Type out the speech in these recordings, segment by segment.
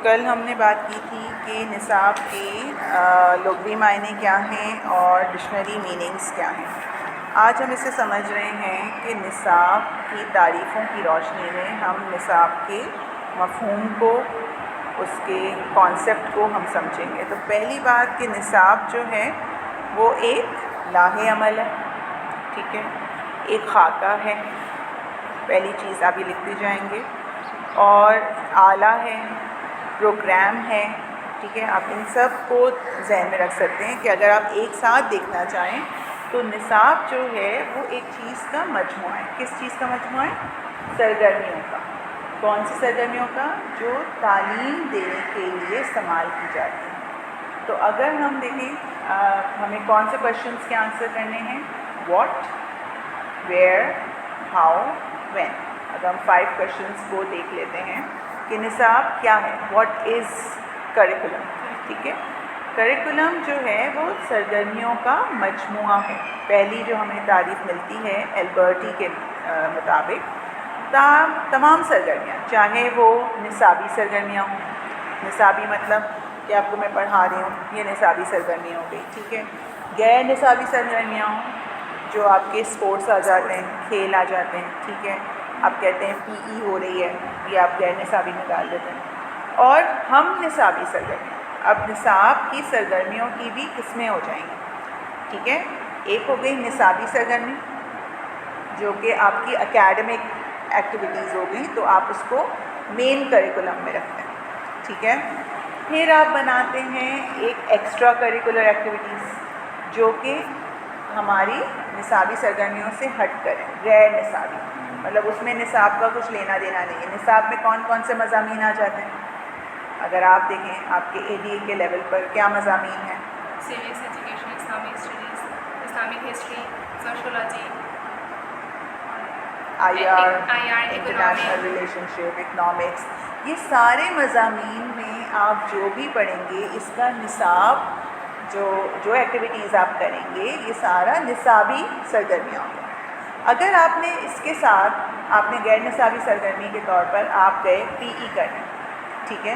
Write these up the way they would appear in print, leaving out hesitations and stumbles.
کل ہم نے بات کی تھی کہ نصاب کے لغوی معنی کیا ہیں اور ڈکشنری میننگز کیا ہیں۔ آج ہم اسے سمجھ رہے ہیں کہ نصاب کی تعریفوں کی روشنی میں ہم نصاب کے مفہوم کو، اس کے کانسیپٹ کو ہم سمجھیں گے۔ تو پہلی بات کہ نصاب جو ہے وہ ایک لاہ عمل ہے، ٹھیک ہے، ایک خاکہ ہے، پہلی چیز آپ یہ لکھتے جائیں گے، اور آلہ ہے، پروگرام ہے، ٹھیک ہے۔ آپ ان سب کو ذہن میں رکھ سکتے ہیں کہ اگر آپ ایک ساتھ دیکھنا چاہیں تو نصاب جو ہے وہ ایک چیز کا مجموعہ ہے۔ کس چیز کا مجموعہ ہے؟ سرگرمیوں کا۔ کون سی سرگرمیوں کا؟ جو تعلیم دینے کے لیے استعمال کی جاتی ہیں۔ تو اگر ہم دیکھیں ہمیں کون سے کویشچنس کے آنسر کرنے ہیں؟ What, where, how, when. اگر ہم 5 کویشچنس کو دیکھ لیتے ہیں کہ نصاب کیا ہے، واٹ از کریکولم، ٹھیک ہے۔ کریکولم جو ہے وہ سرگرمیوں کا مجموعہ ہے۔ پہلی جو ہمیں تعریف ملتی ہے ایلبرٹی کے مطابق، تمام سرگرمیاں، چاہے وہ نصابی سرگرمیاں ہوں، نصابی مطلب کہ آپ کو میں پڑھا رہی ہوں، یہ نصابی سرگرمیاں ہو گئی، ٹھیک ہے۔ غیر نصابی سرگرمیاں ہوں، جو آپ کے اسپورٹس آ جاتے ہیں، کھیل آ جاتے ہیں، ٹھیک ہے، آپ کہتے ہیں پی ای ہو رہی ہے، یہ آپ غیر نصابی میں ڈال دیتے ہیں۔ اور ہم نصابی سرگرمیاں، اب نصاب کی سرگرمیوں کی بھی قسمیں ہو جائیں گی، ٹھیک ہے۔ ایک ہو گئی نصابی سرگرمی، جو کہ آپ کی اکیڈمک ایکٹیویٹیز ہو گئی، تو آپ اس کو مین کریکولم میں رکھتے ہیں، ٹھیک ہے۔ پھر آپ بناتے ہیں ایک ایکسٹرا کریکولر ایکٹیویٹیز، جو کہ ہماری نصابی سرگرمیوں سے ہٹ کریں، غیر نصابی، مطلب اس میں نصاب کا کچھ لینا دینا نہیں ہے۔ نصاب میں کون کون سے مضامین آ جاتے ہیں؟ اگر آپ دیکھیں آپ کے اے ڈی اے کے لیول پر کیا مضامین ہیں؟ سیوکس education, Islamic studies, Islamic history, sociology, I R, international relation ship, economics. یہ سارے مضامین میں آپ جو بھی پڑھیں گے، اس کا نصاب جو ایکٹیویٹیز آپ کریں گے، یہ سارا نصابی سرگرمیاں ہوں گی۔ اگر آپ نے اس کے ساتھ آپ نے غیر نصابی سرگرمی کے طور پر آپ گئے پی ای کرنے، ٹھیک ہے،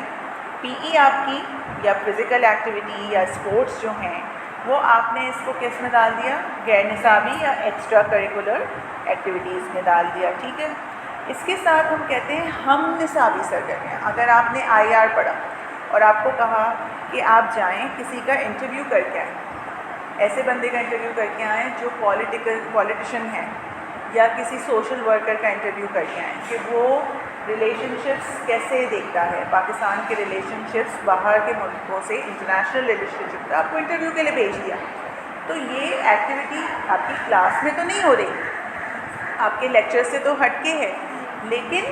پی ای آپ کی یا فزیکل ایکٹیویٹی یا اسپورٹس جو ہیں وہ آپ نے اس کو کس میں ڈال دیا؟ غیر نصابی یا ایکسٹرا کریکولر ایکٹیویٹیز میں ڈال دیا، ٹھیک ہے۔ اس کے ساتھ ہم کہتے ہیں ہم نصابی سرگرمیاں۔ اگر آپ نے آئی آر پڑھا اور آپ کو کہا کہ آپ جائیں کسی کا انٹرویو کر کے آئیں، ایسے بندے کا انٹرویو کر کے آئیں جو پولیٹیشین ہے، یا کسی سوشل ورکر کا انٹرویو کر کے آئیں کہ وہ ریلیشن شپس کیسے دیکھتا ہے، پاکستان کے ریلیشن شپس باہر کے ملکوں سے، انٹرنیشنل ریلیشن شپ کا آپ کو انٹرویو کے لیے بھیج دیا، تو یہ ایکٹیویٹی آپ کی کلاس میں تو نہیں ہو رہی، آپ کے لیکچر سے تو ہٹ کے ہے، لیکن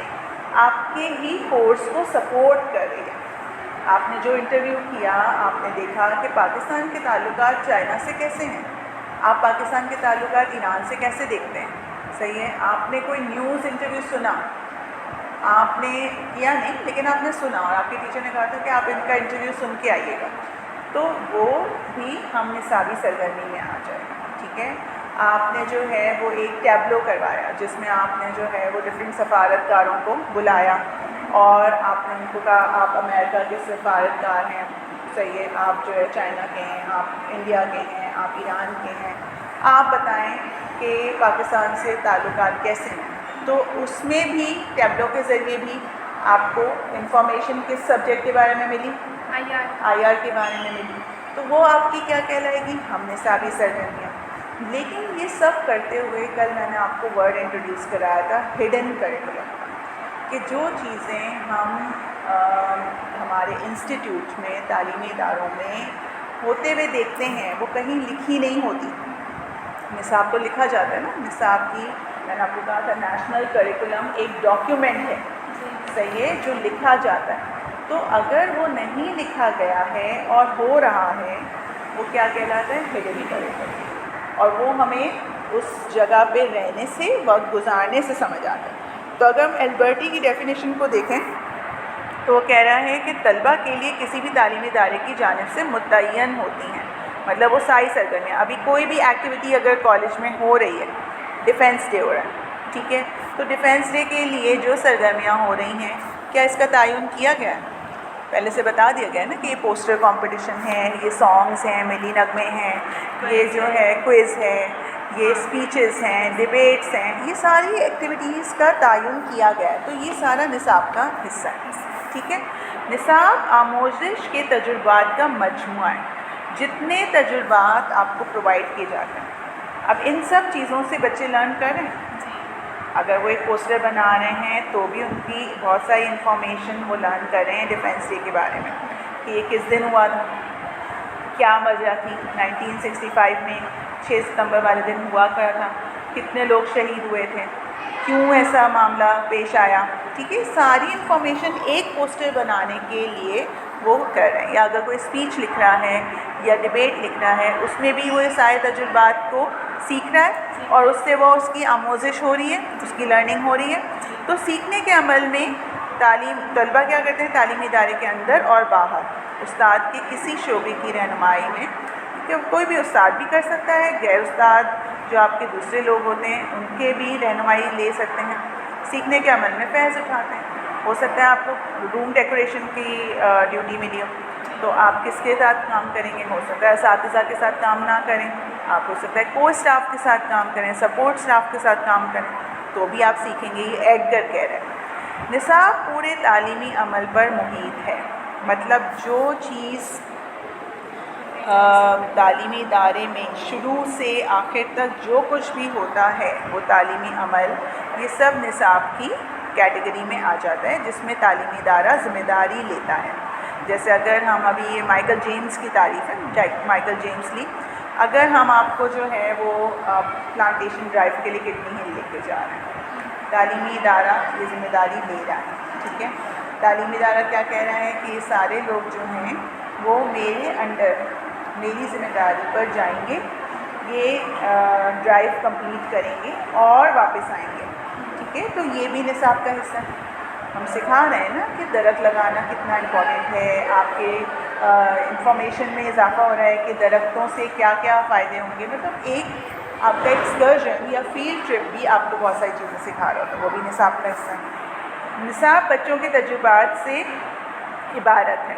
آپ کے ہی کورس کو سپورٹ کر رہی ہے۔ آپ نے جو انٹرویو کیا، آپ نے دیکھا کہ پاکستان کے تعلقات چائنا سے کیسے ہیں، آپ پاکستان کے تعلقات ایران سے کیسے دیکھتے ہیں، صحیح ہے۔ آپ نے کوئی نیوز انٹرویو سنا، آپ نے کیا نہیں لیکن آپ نے سنا، اور آپ کے ٹیچر نے کہا تھا کہ آپ ان کا انٹرویو سن کے آئیے گا، تو وہ بھی ہم نصابی سرگرمی میں آ جائے گا، ٹھیک ہے۔ آپ نے جو ہے وہ ایک ٹیبلو کروایا، جس میں آپ نے جو ہے وہ ڈفرینٹ سفارتکاروں کو بلایا اور آپ نے ان کو کہا آپ امریکہ کے سفارتکار ہیں، صحیح ہے، آپ جو ہے چائنا کے ہیں، آپ انڈیا کے ہیں، آپ ایران کے ہیں، آپ بتائیں کہ پاکستان سے تعلقات کیسے ہیں۔ تو اس میں بھی ٹیبلو کے ذریعے بھی آپ کو انفارمیشن کس سبجیکٹ کے بارے میں ملی؟ آئی آر کے بارے میں ملی، تو وہ آپ کی کیا کہلائے گی؟ ہم نصابی سرگرمیاں۔ لیکن یہ سب کرتے ہوئے کل میں نے آپ کو ورڈ انٹروڈیوس کرایا تھا ہڈن کریکولم، کہ جو چیزیں ہم ہمارے انسٹیٹیوٹ میں، تعلیمی اداروں میں ہوتے ہوئے دیکھتے ہیں، وہ کہیں لکھی نہیں ہوتی۔ نصاب تو لکھا جاتا ہے نا، نصاب کی میں نے آپ کو کہا تھا نیشنل کریکولم ایک ڈاکیومنٹ ہے، صحیح ہے، جو لکھا جاتا ہے۔ تو اگر وہ نہیں لکھا گیا ہے اور ہو رہا ہے، وہ کیا کہلاتا ہے؟ ہڈن کریکولم، اور وہ ہمیں اس جگہ پہ رہنے سے، وقت گزارنے سے سمجھ آتا ہے۔ تو اگر ہم ایلبرٹی کی ڈیفینیشن کو دیکھیں تو وہ کہہ رہا ہے کہ طلبہ کے لیے کسی بھی تعلیمی ادارے کی جانب سے متعین ہوتی ہیں، مطلب وہ ساری سرگرمیاں، ابھی کوئی بھی ایکٹیویٹی اگر کالج میں ہو رہی ہے، ڈیفینس ڈے ہو رہا ہے، ٹھیک ہے، تو ڈیفینس ڈے کے لیے جو سرگرمیاں ہو رہی ہیں، کیا اس کا تعین کیا گیا ہے؟ پہلے سے بتا دیا گیا ہے نا کہ یہ پوسٹر کمپٹیشن ہے، یہ سانگز ہیں، ملی نغمے ہیں، یہ جو ہے کوئز ہے، یہ اسپیچز ہیں، ڈبیٹس ہیں، یہ ساری ایکٹیویٹیز کا تعین کیا گیا ہے، تو یہ سارا نصاب کا حصہ ہے. ٹھیک ہے. نصاب آموزش کے تجربات کا مجموعہ ہے، جتنے تجربات آپ کو پرووائڈ کیے جاتے ہیں. اب ان سب چیزوں سے بچے لرن کر رہے ہیں. اگر وہ ایک پوسٹر بنا رہے ہیں تو بھی ان کی بہت ساری انفارمیشن وہ لرن کر رہے ہیں ڈیفینس ڈے کے بارے میں، کہ یہ کس دن ہوا تھا، کیا وجہ تھی 1965 میں 6 ستمبر والے دن ہوا کیا تھا، کتنے لوگ شہید ہوئے تھے، کیوں ایسا معاملہ پیش آیا. ٹھیک ہے. ساری انفارمیشن ایک پوسٹر بنانے کے لیے وہ کر رہے ہیں. یا اگر کوئی اسپیچ لکھ رہا ہے یا ڈبیٹ لکھ رہا ہے، اس میں بھی وہ سارے تجربات کو سیکھ رہا ہے اور اس سے وہ اس کی آموزش ہو رہی ہے، اس کی لرننگ ہو رہی ہے. تو سیکھنے کے عمل میں طلبہ کیا کرتے ہیں تعلیمی ادارے کے اندر اور باہر استاد کے کسی شعبے کی رہنمائی میں، کہ کوئی بھی استاد بھی کر سکتا ہے، غیر استاد جو آپ کے دوسرے لوگ ہوتے ہیں ان کے بھی رہنمائی لے سکتے ہیں، سیکھنے کے عمل میں فیض اٹھاتے ہیں. ہو سکتا ہے آپ کو روم ڈیکوریشن کی ڈیوٹی ملی ہو، تو آپ کس کے ساتھ کام کریں گے؟ ہو سکتا ہے اساتذہ کے ساتھ کام نہ کریں، آپ ہو سکتا ہے کو اسٹاف کے ساتھ کام کریں، سپورٹ اسٹاف کے ساتھ کام کریں، تو بھی آپ سیکھیں گے. یہ ایڈگر کہہ رہے ہیں. نصاب پورے تعلیمی عمل پر محیط ہے، مطلب جو چیز تعلیمی ادارے میں شروع سے آخر تک جو کچھ بھی ہوتا ہے وہ تعلیمی عمل، یہ سب نصاب کی کیٹیگری میں آ جاتا ہے، جس میں تعلیمی ادارہ ذمہ داری لیتا ہے. جیسے اگر ہم ابھی یہ مائیکل جیمز کی تعریف ہے، مائیکل جیمز لی، اگر ہم آپ کو جو ہے وہ پلانٹیشن ڈرائیو کے لیے کڈنی ہل لے کے جا رہے ہیں، تعلیمی ادارہ یہ ذمہ داری لے رہا ہے. ٹھیک ہے. تعلیمی ادارہ کیا کہہ رہا ہے کہ یہ سارے لوگ جو ہیں وہ میرے انڈر میری ذمہ داری پر جائیں گے، یہ ڈرائیو کمپلیٹ کریں گے اور واپس آئیں گے. ٹھیک ہے. تو یہ بھی نصاب کا حصہ ہے. ہم سکھا رہے ہیں نا کہ درخت لگانا کتنا امپورٹنٹ ہے، آپ کے انفارمیشن میں اضافہ ہو رہا ہے کہ درختوں سے کیا کیا فائدے ہوں گے. مطلب ایک آپ کا ایکسکرشن یا فیلڈ ٹرپ بھی آپ کو بہت ساری چیزیں سکھا رہا ہوتا ہے، وہ بھی نصاب کا حصہ ہے. نصاب بچوں کے تجربات سے عبارت ہے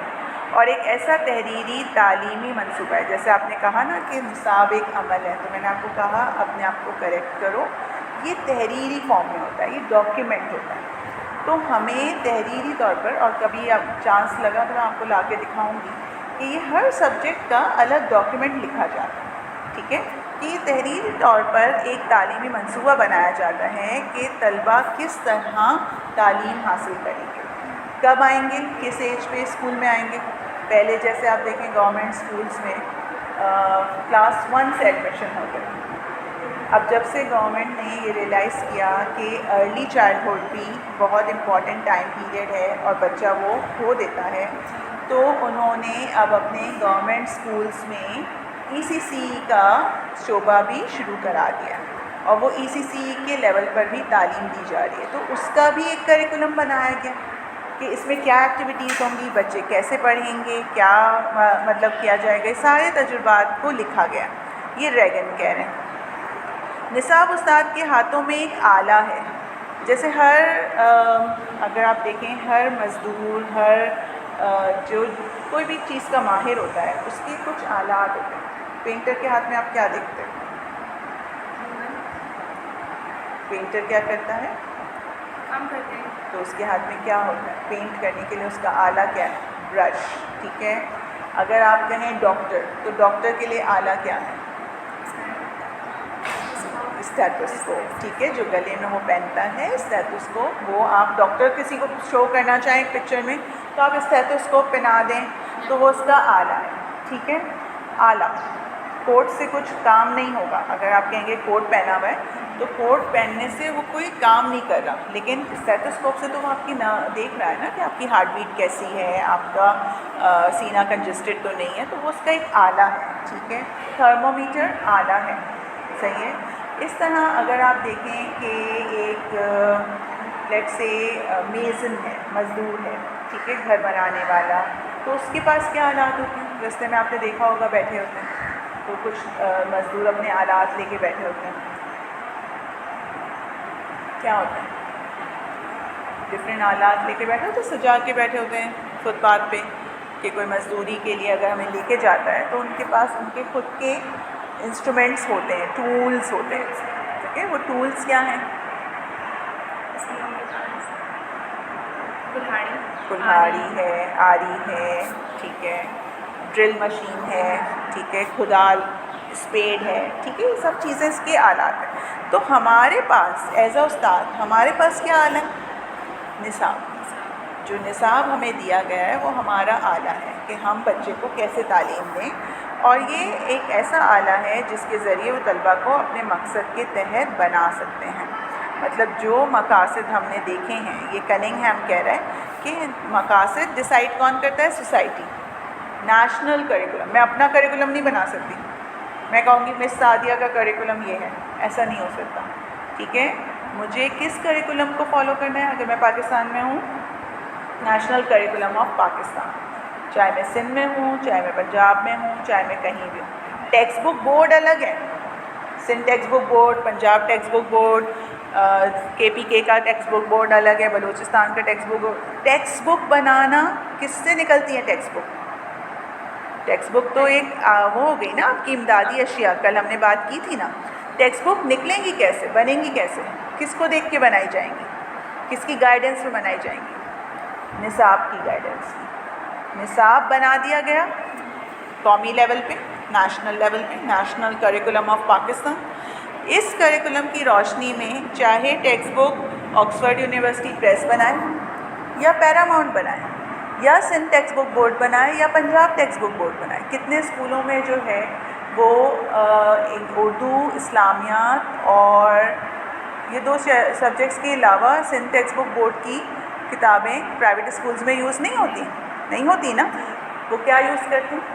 اور ایک ایسا تحریری تعلیمی منصوبہ ہے. جیسے آپ نے کہا نا کہ نصاب ایک عمل ہے، تو میں نے آپ کو کہا اپنے آپ کو کریکٹ کرو، یہ تحریری فارم میں ہوتا ہے، یہ ڈاکیومنٹ ہوتا ہے. تو ہمیں تحریری طور پر، اور کبھی اب چانس لگا تو میں آپ کو لا کے دکھاؤں گی کہ یہ ہر سبجیکٹ کا الگ ڈاکیومنٹ لکھا جاتا ہے. ٹھیک ہے. کہ یہ تحریری طور پر ایک تعلیمی منصوبہ بنایا جاتا ہے کہ طلبہ کس طرح تعلیم حاصل کریں گے، کب آئیں گے، کس ایج پہ اسکول میں آئیں گے. پہلے جیسے آپ دیکھیں گورنمنٹ اسکولس میں کلاس 1 سے ایڈمیشن ہوتے ہیں. اب جب سے گورنمنٹ نے یہ ریئلائز کیا کہ ارلی چائلڈہڈ بھی بہت امپورٹنٹ ٹائم پیریڈ ہے اور بچہ وہ کھو دیتا ہے، تو انہوں نے اب اپنے گورنمنٹ اسکولس میں ECC کا شعبہ بھی شروع کرا دیا، اور وہ ECC کے لیول پر بھی تعلیم دی جا رہی ہے. تو اس کا بھی ایک کریکولم بنایا گیا کہ اس میں کیا ایکٹیویٹیز ہوں گی، بچے کیسے پڑھیں گے، کیا مطلب کیا جائے گا. سارے تجربات کو لکھا گیا. یہ ریگن کہہ رہے ہیں. نصاب استاد کے ہاتھوں میں ایک آلہ ہے. جیسے اگر آپ دیکھیں ہر مزدور، ہر جو کوئی بھی چیز کا ماہر ہوتا ہے، اس کے کچھ آلات ہوتے ہیں. پینٹر کے ہاتھ میں آپ کیا دیکھتے ہیں؟ پینٹر کیا کرتا ہے؟ کام کرتے ہیں. تو اس کے ہاتھ میں کیا ہوتا ہے؟ پینٹ کرنے کے لیے اس کا آلہ کیا ہے؟ برش. ٹھیک ہے. اگر آپ کہیں ڈاکٹر، تو ڈاکٹر کے لیے آلہ کیا ہے؟ اسٹیتھوسکوپ. ٹھیک ہے. جو گلے میں وہ پہنتا ہے اسٹیتھوسکوپ، وہ آپ ڈاکٹر کسی کو شو کرنا چاہیں پکچر میں تو آپ اسٹیتھوسکوپ پہنا دیں تو وہ اس کا آلہ ہے. ٹھیک ہے. آلہ. کوٹ سے کچھ کام نہیں ہوگا. اگر آپ کہیں گے کوٹ پہنا ہوا ہے تو کوٹ پہننے سے وہ کوئی کام نہیں کر رہا، لیکن اسٹیتھوسکوپ سے تو وہ آپ کی دیکھ رہا ہے نا کہ آپ کی ہارٹ بیٹ کیسی ہے، آپ کا سینہ کنجسٹڈ تو نہیں ہے، تو وہ اس کا ایک آلہ ہے. ٹھیک ہے. تھرمومیٹر آلہ ہے. صحیح ہے. اس طرح اگر آپ دیکھیں کہ ایک لیٹ سے میزن ہے، مزدور ہے، ٹھیک ہے، گھر بنانے والا، تو اس کے پاس کیا آلات ہوتے ہیں؟ راستے میں آپ نے دیکھا ہوگا بیٹھے ہوتے ہیں، تو کچھ مزدور اپنے آلات لے کے بیٹھے ہوتے ہیں. کیا ہوتا ہے؟ ڈفرینٹ آلات لے کے بیٹھے ہوتے ہیں، سجا کے بیٹھے ہوتے ہیں. فٹ پاتھ پہ کہ کوئی مزدوری کے لیے اگر ہمیں لے کے جاتا ہے تو ان کے پاس ان کے خود کے انسٹرومنٹس ہوتے ہیں، ٹولس ہوتے ہیں، ٹھیک ہے. وہ ٹولس کیا ہیں؟ کلہاڑی ہے، آری ہے، ٹھیک ہے، ڈرل مشین ہے، ٹھیک ہے، کھدال، اسپیڈ ہے، ٹھیک ہے. یہ سب چیزیں اس کے آلات ہیں. تو ہمارے پاس ایز اے استاد ہمارے پاس کیا آلہ ہے؟ نصاب. جو نصاب ہمیں دیا گیا ہے وہ ہمارا آلہ ہے کہ ہم بچے کو کیسے تعلیم دیں، اور یہ ایک ایسا آلہ ہے جس کے ذریعے وہ طلباء کو اپنے مقصد کے تحت بنا سکتے ہیں. مطلب جو مقاصد ہم نے دیکھے ہیں، یہ کننگہم کہہ رہا ہے کہ مقاصد ڈیسائیڈ کون کرتا ہے؟ سوسائٹی. نیشنل کریکولم، میں اپنا کریکولم نہیں بنا سکتی. میں کہوں گی مس سعدیہ کا کریکولم یہ ہے، ایسا نہیں ہو سکتا. ٹھیک ہے، مجھے کس کریکولم کو فالو کرنا ہے؟ اگر میں پاکستان میں ہوں، نیشنل کریکولم آف پاکستان، چاہے میں سندھ میں ہوں، چاہے میں پنجاب میں ہوں، چاہے میں کہیں بھی ہوں. ٹیکسٹ بک بورڈ الگ ہے، Sindh textbook board, Punjab textbook board, KPK کا ٹیکسٹ بک بورڈ الگ ہے، بلوچستان کا textbook board. Textbook بنانا کس سے نکلتی ہے؟ Text book. ٹیکسٹ بک تو ایک وہ ہو گئی نا آپ کی امدادی اشیاء، کل ہم نے بات کی تھی نا. ٹیکسٹ بک نکلیں گی کیسے، بنیں گی کیسے، کس کو دیکھ کے بنائی جائیں گی، کس کی گائیڈنس میں بنائی جائیں گی؟ نصاب کی گائیڈنس. نصاب بنا دیا گیا قومی لیول پہ، نیشنل لیول پہ، نیشنل کریکولم آف پاکستان. اس کریکولم کی روشنی میں چاہے text book Oxford University Press بنائے یا پیراماؤنٹ بنائے یا سندھ ٹیکسٹ بک بورڈ بنائے یا پنجاب ٹیکسٹ بک بورڈ بنائے، کتنے اسکولوں میں جو ہے وہ اردو، اسلامیات اور یہ دو سبجیکٹس کے علاوہ سندھ ٹیکسٹ بک بورڈ کی کتابیں پرائیویٹ اسکولز میں یوز نہیں ہوتی نا. وہ کیا یوز کرتے ہیں؟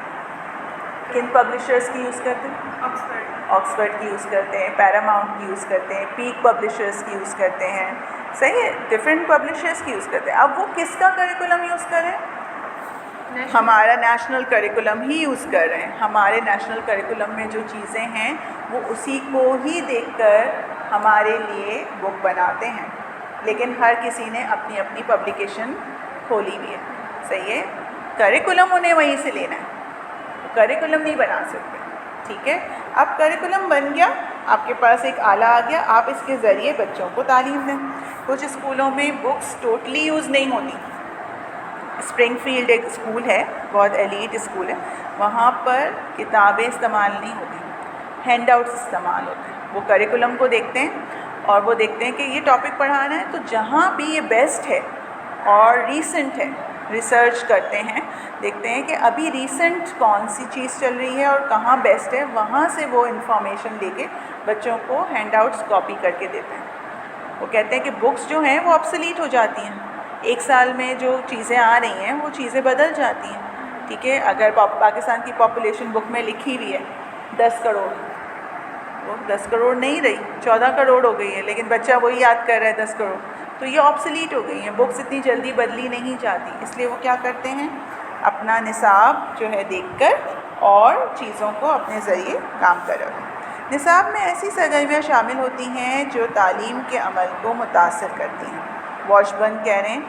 کن پبلشرز کی یوز کرتے ہیں؟ آکسفورڈ کی یوز کرتے ہیں، پیراماؤنٹ کی یوز کرتے ہیں، پیک پبلشرز کی یوز کرتے ہیں. صحیح ہے، ڈفرینٹ پبلشرز کی یوز کرتے ہیں. اب وہ کس کا کریکولم یوز کر رہے ہیں؟ ہمارا نیشنل کریکولم ہی یوز کر رہے ہیں. ہمارے نیشنل کریکولم میں جو چیزیں ہیں وہ اسی کو ہی دیکھ کر ہمارے لیے بک بناتے ہیں. لیکن ہر کسی نے اپنی اپنی پبلیکیشن کھولی ہوئی ہے. صحیح ہے، کریکولم انہیں وہیں سے لینا ہے، کریکولم نہیں بنا سکتے. ٹھیک ہے، اب کریکولم بن گیا، آپ کے پاس ایک آلہ آ گیا، آپ اس کے ذریعے بچوں کو تعلیم دیں. کچھ اسکولوں میں بکس ٹوٹلی یوز نہیں ہوتی. اسپرنگ فیلڈ ایک اسکول ہے، بہت ایلیٹ اسکول ہے، وہاں پر کتابیں استعمال نہیں ہوتی، ہینڈ آؤٹس استعمال ہوتے ہیں. وہ کریکولم کو دیکھتے ہیں اور وہ دیکھتے ہیں کہ یہ ٹاپک پڑھانا ہے تو جہاں بھی یہ بیسٹ ہے اور ریسنٹ ہے، ریسرچ کرتے ہیں، دیکھتے ہیں کہ ابھی ریسنٹ کون سی چیز چل رہی ہے اور کہاں بیسٹ ہے، وہاں سے وہ انفارمیشن لے کے بچوں کو ہینڈ آؤٹس کاپی کر کے دیتے ہیں. وہ کہتے ہیں کہ بکس جو ہیں وہ آبسلیٹ ہو جاتی ہیں، ایک سال میں جو چیزیں آ رہی ہیں وہ چیزیں بدل جاتی ہیں. ٹھیک ہے، اگر پاکستان کی پاپولیشن بک میں لکھی ہوئی ہے 10 کروڑ، وہ 10 کروڑ نہیں رہی، 14 کروڑ ہو گئی ہے، لیکن بچہ وہی یاد کر رہا ہے 10 کروڑ. تو یہ آبسلیٹ ہو گئی ہیں، بکس اتنی جلدی بدلی نہیں جاتی. اس لیے وہ کیا کرتے ہیں، اپنا نصاب جو ہے دیکھ کر اور چیزوں کو اپنے ذریعے کام کرو. نصاب میں ایسی سرگرمیاں شامل ہوتی ہیں جو تعلیم کے عمل کو متاثر کرتی ہیں. واش برن کہہ رہے ہیں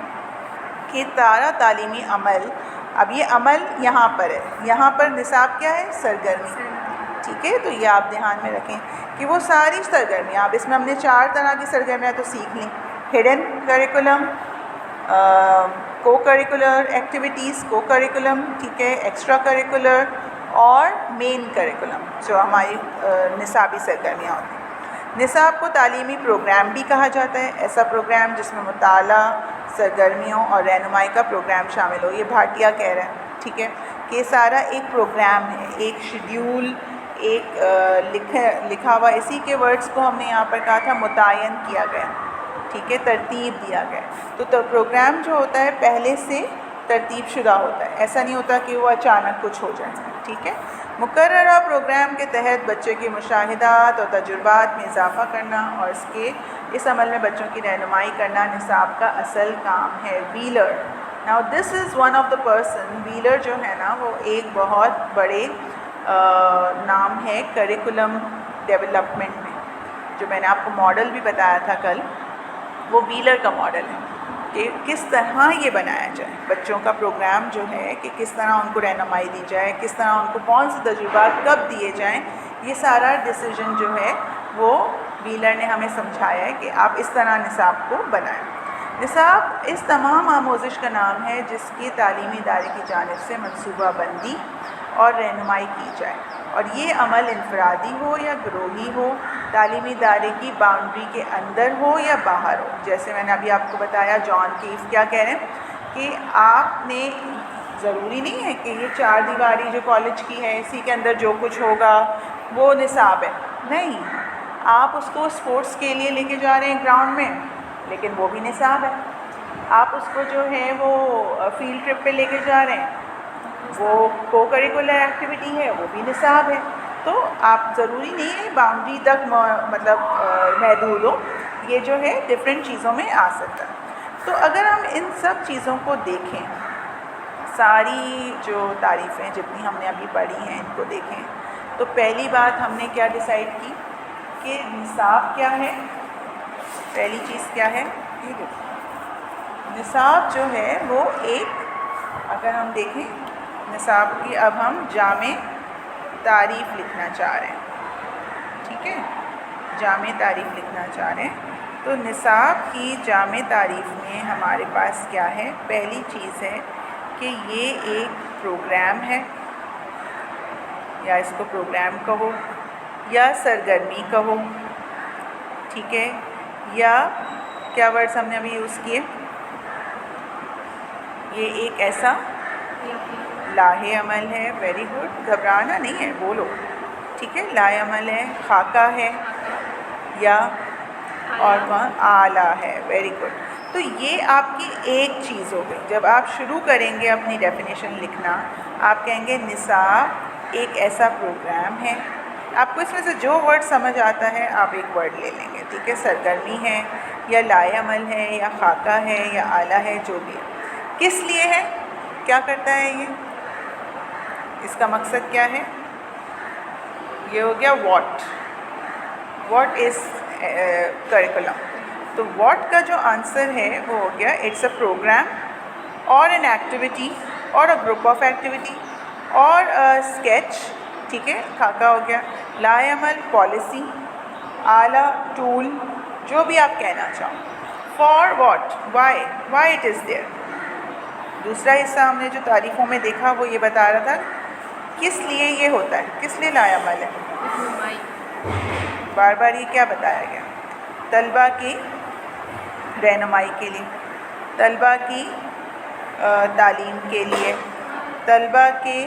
کہ سارا تعلیمی عمل، اب یہ عمل یہاں پر ہے، یہاں پر نصاب کیا ہے؟ سرگرمی. ٹھیک ہے، تو یہ آپ دھیان میں رکھیں کہ وہ ساری سرگرمیاں، اب اس میں ہم نے 4 طرح کی سرگرمیاں تو سیکھ لیں: ہڈن کریکولم، کو کریکولر ایکٹیویٹیز، کو کریکولم، ٹھیک ہے، ایکسٹرا کریکولر اور مین کریکولم، جو ہماری نصابی سرگرمیاں ہوتی ہیں. نصاب کو تعلیمی پروگرام بھی کہا جاتا ہے، ایسا پروگرام جس میں مطالعہ، سرگرمیوں اور رہنمائی کا پروگرام شامل ہو. یہ بھاٹیہ کہہ رہے ہیں، ٹھیک ہے، کہ یہ سارا ایک پروگرام ہے، ایک شیڈیول، ایک لکھا ہوا. اسی کے ورڈز کو ہم نے یہاں پر کہا تھا متعین کیا گیا، ٹھیک ہے، ترتیب دیا گیا. تو پروگرام جو ہوتا ہے پہلے سے ترتیب شدہ ہوتا ہے، ایسا نہیں ہوتا کہ وہ اچانک کچھ ہو جائے. ٹھیک ہے، مقررہ پروگرام کے تحت بچے کے مشاہدات اور تجربات میں اضافہ کرنا اور اس عمل میں بچوں کی رہنمائی کرنا نصاب کا اصل کام ہے. Wheeler, now this is one of the person. Wheeler جو ہے نا وہ ایک بہت بڑے نام ہے کریکولم ڈیولپمنٹ میں. جو میں نے آپ کو ماڈل بھی بتایا تھا کل، وہ ویلر کا ماڈل ہے. کہ کس طرح یہ بنایا جائے، بچوں کا پروگرام جو ہے کہ کس طرح ان کو رہنمائی دی جائے، کس طرح ان کو کون سے تجربات کب دیے جائیں، یہ سارا ڈیسیجن جو ہے وہ ویلر نے ہمیں سمجھایا ہے کہ آپ اس طرح نصاب کو بنائیں۔ نصاب اس تمام آموزش کا نام ہے جس کی تعلیمی ادارے کی جانب سے منصوبہ بندی اور رہنمائی کی جائے، اور یہ عمل انفرادی ہو یا گروہی ہو، تعلیمی ادارے کی باؤنڈری کے اندر ہو یا باہر ہو۔ جیسے میں نے ابھی آپ کو بتایا جان کیف کیا کہہ رہے ہیں کہ آپ نے ضروری نہیں ہے کہ یہ 4 دیواری جو کالج کی ہے اسی کے اندر جو کچھ ہوگا وہ نصاب ہے، نہیں، آپ اس کو اسپورٹس کے لیے لے کے جا رہے ہیں گراؤنڈ میں، لیکن وہ بھی نصاب ہے۔ آپ اس کو جو ہے وہ فیلڈ ٹرپ پہ لے کے جا رہے ہیں، وہ کو کریکولر ایکٹیویٹی ہے، وہ بھی نصاب ہے۔ تو آپ ضروری نہیں ہے باؤنڈری تک مطلب محدود ہو، یہ جو ہے ڈفرینٹ چیزوں میں آ سکتا ہے۔ تو اگر ہم ان سب چیزوں کو دیکھیں، ساری جو تعریفیں جتنی ہم نے ابھی پڑھی ہیں ان کو دیکھیں، تو پہلی بات ہم نے کیا ڈیسائیڈ کی کہ نصاب کیا ہے؟ پہلی چیز کیا ہے؟ یہ دیکھیں، نصاب جو ہے وہ ایک، اگر ہم دیکھیں نصاب کی، اب ہم جامع تعریف لکھنا چاہ رہے ہیں، ٹھیک ہے، جامع تعریف لکھنا چاہ رہے ہیں۔ تو نصاب کی جامع تعریف میں ہمارے پاس کیا ہے؟ پہلی چیز ہے کہ یہ ایک پروگرام ہے، یا اس کو پروگرام کہو یا سرگرمی کہو، ٹھیک ہے، یا کیا ورڈز ہم نے ابھی یوز کیے؟ یہ ایک ایسا لاہے عمل ہے، ویری گڈ، گھبرانا نہیں ہے، بولو، ٹھیک ہے، لاہے عمل ہے، خاکہ ہے، یا اور وہاں اعلیٰ ہے، ویری گڈ۔ تو یہ آپ کی ایک چیز ہو گئی۔ جب آپ شروع کریں گے اپنی ڈیفینیشن لکھنا، آپ کہیں گے نصاب ایک ایسا پروگرام ہے، آپ کو اس میں سے جو ورڈ سمجھ آتا ہے آپ ایک ورڈ لے لیں گے، ٹھیک ہے، سرگرمی ہے یا لاہے عمل ہے یا خاکہ ہے یا اعلیٰ ہے، جو بھی ہے، کس لیے ہے، کیا کرتا ہے یہ، اس کا مقصد کیا ہے؟ یہ ہو گیا واٹ از کریکولم۔ تو واٹ کا جو آنسر ہے وہ ہو گیا اٹس اے پروگرام اور این ایکٹیویٹی اور اے گروپ آف ایکٹیویٹی اور اسکیچ، ٹھیک ہے، خاکہ ہو گیا، لاہے عمل پالیسی، اعلیٰ ٹول، جو بھی آپ کہنا چاہو، for what, why it is there. دوسرا حصہ ہم نے جو تعریفوں میں دیکھا وہ یہ بتا رہا تھا کس لیے یہ ہوتا ہے، کس لیے لاہے عمل ہے، بار بار یہ کیا بتایا گیا؟ طلبہ کی رہنمائی کے لیے، طلبہ کی تعلیم کے لیے، طلبہ کے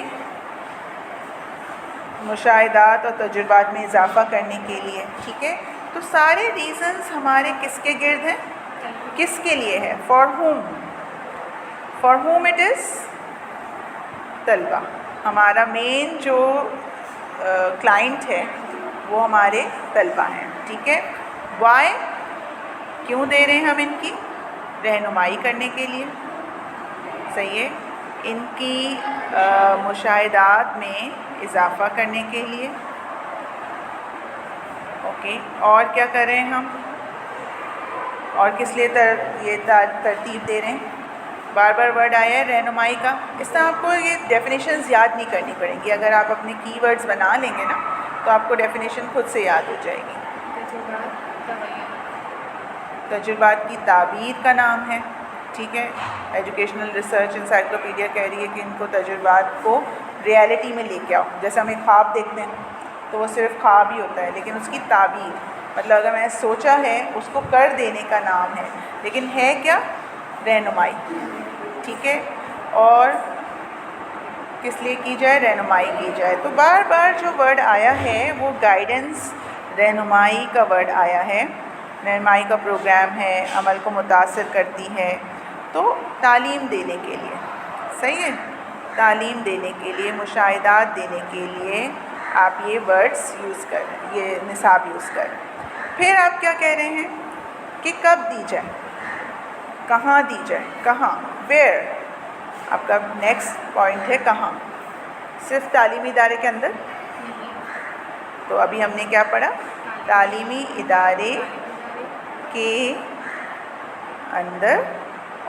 مشاہدات اور تجربات میں اضافہ کرنے کے لیے، ٹھیک ہے۔ تو سارے ریزنز ہمارے کس کے گرد ہیں؟ کس کے لیے ہے؟ فار ہوم اٹ از، طلبہ۔ ہمارا مین جو کلائنٹ ہے وہ ہمارے طلبہ ہیں، ٹھیک ہے۔ وائی، کیوں دے رہے ہیں ہم ان کی رہنمائی کرنے کے لیے، صحیح ہے، ان کی مشاہدات میں اضافہ کرنے کے لیے، اوکے، اور کیا کر رہے ہیں ہم، اور کس لیے یہ ترتیب دے رہے ہیں؟ بار بار ورڈ آیا ہے رہنمائی کا، اس طرح آپ کو یہ ڈیفینیشنز یاد نہیں کرنی پڑیں گی، اگر آپ اپنے کی ورڈز بنا لیں گے نا تو آپ کو ڈیفینیشن خود سے یاد ہو جائے گی۔ تجربات کی تعبیر کا نام ہے، ٹھیک ہے، ایجوکیشنل ریسرچ انسائکلوپیڈیا کہہ رہی ہے کہ ان کو تجربات کو ریالٹی میں لے کے آؤ۔ جیسے ہم ایک خواب دیکھتے ہیں تو وہ صرف خواب ہی ہوتا ہے، لیکن اس کی تعبیر، مطلب اگر میں نے سوچا ہے اس کو کر دینے کا نام ہے، لیکن ہے کیا؟ رہنمائی، ٹھیک ہے، اور کس لیے کی جائے؟ رہنمائی کی جائے۔ تو بار بار جو ورڈ آیا ہے وہ گائیڈنس، رہنمائی کا ورڈ آیا ہے، رہنمائی کا پروگرام ہے، عمل کو متاثر کرتی ہے، تو تعلیم دینے کے لیے، صحیح ہے، تعلیم دینے کے لیے، مشاہدات دینے کے لیے آپ یہ ورڈز یوز کر رہے ہیں، یہ نصاب یوز کر رہے ہیں۔ پھر آپ کیا کہہ رہے ہیں کہ کب دی جائے، کہاں دی جائے، کہاں، ویئر، آپ کا نیکسٹ پوائنٹ ہے کہاں، صرف تعلیمی ادارے کے اندر؟ تو ابھی ہم نے کیا پڑھا؟ تعلیمی ادارے کے اندر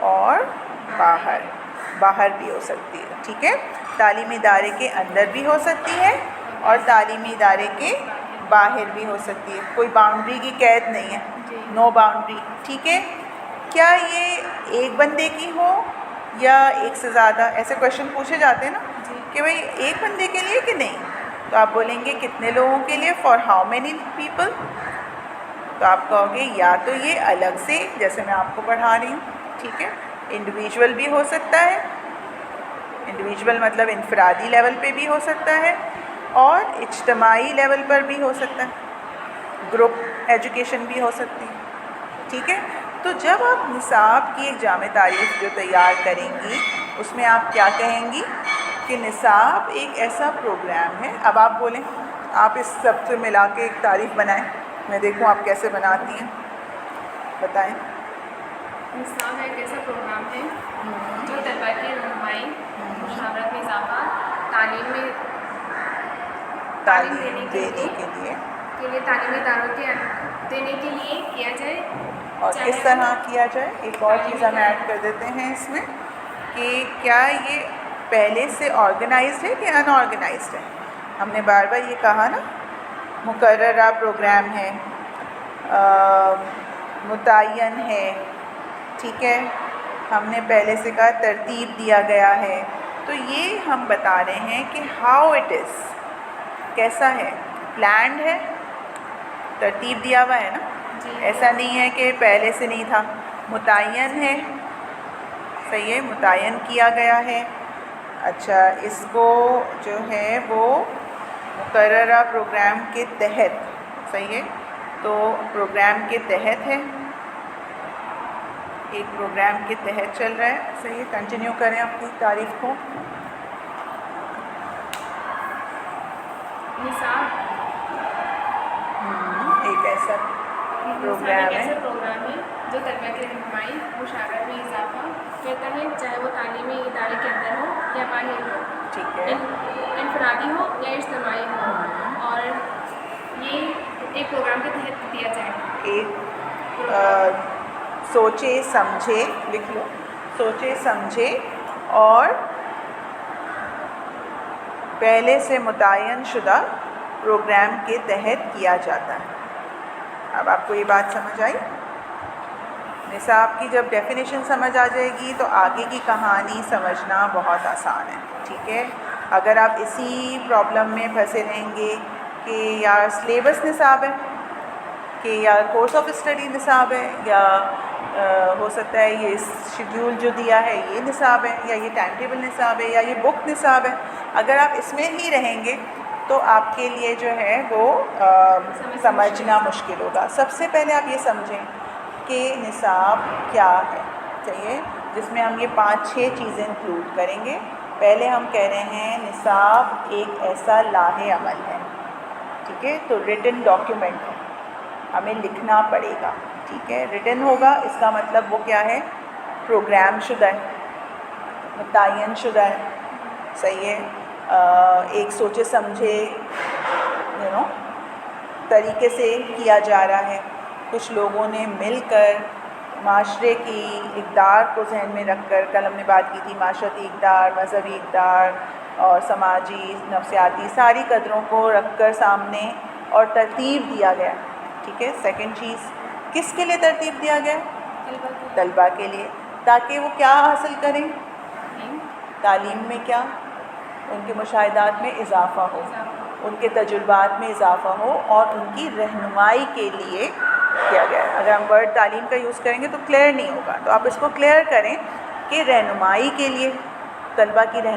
اور باہر بھی ہو سکتی ہے. ٹھیک ہے, تعلیمی ادارے کے اندر بھی ہو سکتی ہے اور تعلیمی ادارے کے باہر بھی ہو سکتی ہے. کوئی باؤنڈری کی قید نہیں ہے, نو باؤنڈری. ٹھیک ہے, کیا یہ ایک بندے کی ہو یا ایک سے زیادہ؟ ایسے کویشچن پوچھے جاتے ہیں نا کہ بھئی ایک بندے کے لیے کہ نہیں, تو آپ بولیں گے کتنے لوگوں کے لیے, فار ہاؤ مینی پیپل. تو آپ کہو گے یا تو یہ الگ سے جیسے میں آپ کو پڑھا رہی ہوں, ٹھیک ہے, انڈیویجول بھی ہو سکتا ہے, انڈیویجول مطلب انفرادی لیول پہ بھی ہو سکتا ہے اور اجتماعی لیول پر بھی ہو سکتا ہے, گروپ ایجوکیشن بھی ہو سکتی ہے. ٹھیک ہے, تو جب آپ نصاب کی ایک جامع تعریف جو تیار کریں گی اس میں آپ کیا کہیں گی کہ نصاب ایک ایسا پروگرام ہے. اب آپ بولیں, آپ اس سب سے ملا کے ایک تعریف بنائیں, میں دیکھوں آپ کیسے بناتی ہیں, بتائیں. نصاب ایک ایسا پروگرام ہے جو طلباء کی رہنمائی, مشاورت میں اضافہ, تعلیم دینے کے لیے تعلیمی اداروں کے دینے کے لیے کیا جائے. اور کس طرح کیا جائے؟ ایک اور چیز ہم ایڈ کر دیتے ہیں اس میں کہ کیا یہ پہلے سے آرگنائزڈ ہے کہ ان آرگنائزڈ ہے. ہم نے بار بار یہ کہا نا, مقررہ پروگرام ہے, متعین ہے. ٹھیک ہے, ہم نے پہلے سے کہا ترتیب دیا گیا ہے. تو یہ ہم بتا رہے ہیں کہ ہاؤ اٹ از, کیسا ہے, پلانڈ ہے, ترتیب دیا ہوا ہے نا, ایسا نہیں ہے کہ پہلے سے نہیں تھا. متعین ہے, صحیح ہے, متعین کیا گیا ہے. اچھا, اس کو جو ہے وہ مقررہ پروگرام کے تحت, صحیح ہے, تو پروگرام کے تحت ہے, ایک پروگرام کے تحت چل رہا ہے. صحیح ہے, کنٹینیو کریں اپنی تعریف کو. نصاب ایک ایسا پروگرام ہے جو طلباء کی رہنمائی, مشاورت میں اضافہ کرتا ہے, چاہے وہ تعلیمی ادارے کے اندر ہو یا باہر ہو. ٹھیک ہے, انفرادی ہو یا اجتماعی ہو, اور یہ ایک پروگرام کے تحت دیا جائے. ایک سوچے سمجھے, لکھ لو, سوچے سمجھے اور پہلے سے متعین شدہ پروگرام کے تحت کیا جاتا ہے. اب آپ کو یہ بات سمجھ آئی؟ نصاب کی جب ڈیفینیشن سمجھ آ جائے گی تو آگے کی کہانی سمجھنا بہت آسان ہے. ٹھیک ہے, اگر آپ اسی پرابلم میں پھنسے رہیں گے کہ یا سلیبس نصاب ہے, کہ یا کورس آف اسٹڈی نصاب ہے, یا ہو سکتا ہے یہ شیڈیول جو دیا ہے یہ نصاب ہے, یا یہ ٹائم ٹیبل نصاب ہے, یا یہ بک نصاب ہے, اگر آپ اس میں ہی رہیں گے تو آپ کے لیے جو ہے وہ سمجھنا مشکل ہوگا. سب سے پہلے آپ یہ سمجھیں کہ نصاب کیا ہے, چاہیے, جس میں ہم یہ 5-6 چیزیں انکلوڈ کریں گے. پہلے ہم کہہ رہے ہیں نصاب ایک ایسا لاہ عمل ہے. ٹھیک ہے, تو ریٹن ڈاکیومنٹ ہے, ہمیں لکھنا پڑے گا. ٹھیک ہے, ریٹن ہوگا, اس کا مطلب وہ کیا ہے, پروگرام شدہ ہے, متعین شدہ ہے. صحیح ہے, ایک سوچے سمجھے طریقے سے کیا جا رہا ہے. کچھ لوگوں نے مل کر معاشرے کی اقدار کو ذہن میں رکھ کر, کل ہم نے بات کی تھی معاشرتی اقدار, مذہبی اقدار اور سماجی نفسیاتی ساری قدروں کو رکھ کر سامنے اور ترتیب دیا گیا. ٹھیک ہے, سیکنڈ چیز, کس کے لیے ترتیب دیا گیا؟ طلباء کے لیے, تاکہ وہ کیا حاصل کریں, تعلیم میں کیا, ان کے مشاہدات میں اضافہ ہو, ان کے تجربات میں اضافہ ہو, اور ان کی رہنمائی کے لیے کیا گیا ہے. اگر ہم ورڈ تعلیم کا یوز کریں گے تو کلیئر نہیں ہوگا, تو آپ اس کو کلیئر کریں کہ رہنمائی کے لیے, طلباء کی رہنمائی